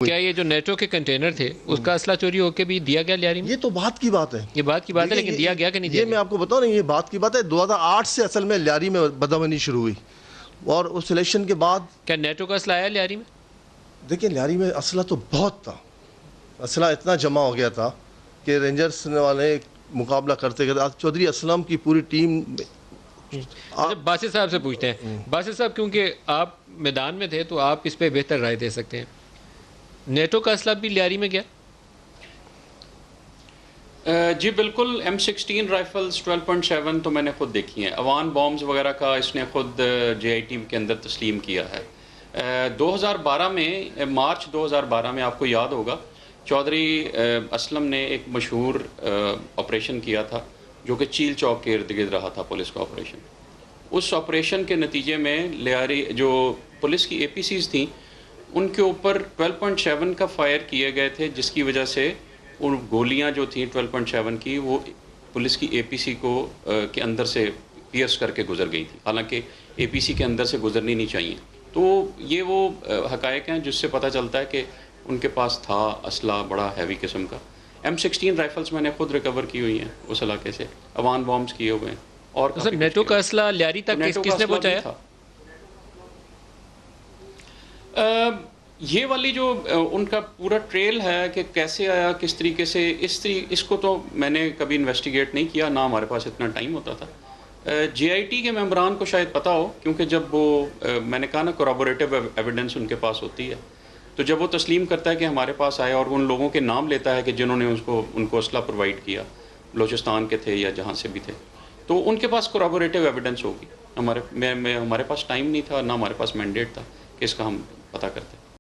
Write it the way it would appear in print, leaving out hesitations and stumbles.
کیا یہ جو نیٹو کے کنٹینر تھے اس کا اسلحہ چوری ہو کے بھی دیا گیا لیاری میں؟ یہ تو بات کی بات ہے، یہ بات کی بات ہے، لیکن دیا گیا کہ نہیں دیا یہ میں گیا؟ آپ کو بتاؤں نا، یہ بات کی بات ہے۔ 2008 سے اصل میں لیاری میں بدامنی شروع ہوئی، اور اس الیکشن کے بعد کیا نیٹو کا اسلحہ ہے لیاری میں؟ دیکھیں لیاری میں اسلحہ تو بہت تھا، اسلحہ اتنا جمع ہو گیا تھا کہ رینجرز والے مقابلہ کرتے کرتے چودھری اسلم کی پوری ٹیم۔ اچھا، باسط صاحب سے پوچھتے ہیں۔ باسط صاحب، کیونکہ آپ میدان میں تھے تو آپ اس پہ بہتر رائے دے سکتے ہیں، نیٹو کا اسلحہ بھی لیاری میں گیا؟ جی بالکل، M16 رائفلز 12.7 تو میں نے خود دیکھی ہیں۔ اوان بامز وغیرہ کا اس نے خود JIT کے اندر تسلیم کیا ہے۔ 2012 میں، مارچ 2012 میں آپ کو یاد ہوگا، چودھری اسلم نے ایک مشہور آپریشن کیا تھا جو کہ چیل چوک کے ارد گرد رہا تھا، پولیس کا آپریشن۔ اس آپریشن کے نتیجے میں لیاری جو پولیس کی APCs تھیں ان کے اوپر 12.7 کا فائر کیے گئے تھے، جس کی وجہ سے اور گولیاں جو تھیں 12.7 کی وہ پولیس کی APC کو کے اندر سے پیئرس کر کے گزر گئی تھی، حالانکہ APC کے اندر سے گزرنی نہیں چاہیے۔ تو یہ وہ حقائق ہیں جس سے پتہ چلتا ہے کہ ان کے پاس تھا اسلحہ بڑا ہیوی قسم کا۔ M16 رائفلز میں نے خود ریکور کی ہوئی ہیں اس علاقے سے، اوان بامز کیے ہوئے ہیں، اور سر نیٹو کا اسلحہ لیاری تک کس نے پہنچایا؟ یہ والی جو ان کا پورا ٹریل ہے کہ کیسے آیا، کس طریقے سے، اس کو تو میں نے کبھی انویسٹیگیٹ نہیں کیا، نہ ہمارے پاس اتنا ٹائم ہوتا تھا۔ JIT کے ممبران کو شاید پتہ ہو، کیونکہ جب وہ میں نے کہا نا کورابوریٹیو ایویڈنس ان کے پاس ہوتی ہے، تو جب وہ تسلیم کرتا ہے کہ ہمارے پاس آیا اور ان لوگوں کے نام لیتا ہے کہ جنہوں نے ان کو اسلحہ پرووائڈ کیا، بلوچستان کے تھے یا جہاں سے بھی تھے، تو ان کے پاس کورابوریٹیو ایویڈنس ہوگی۔ ہمارے پاس ٹائم نہیں تھا، نہ ہمارے پاس مینڈیٹ تھا کہ اس کا ہم پتہ کرتے۔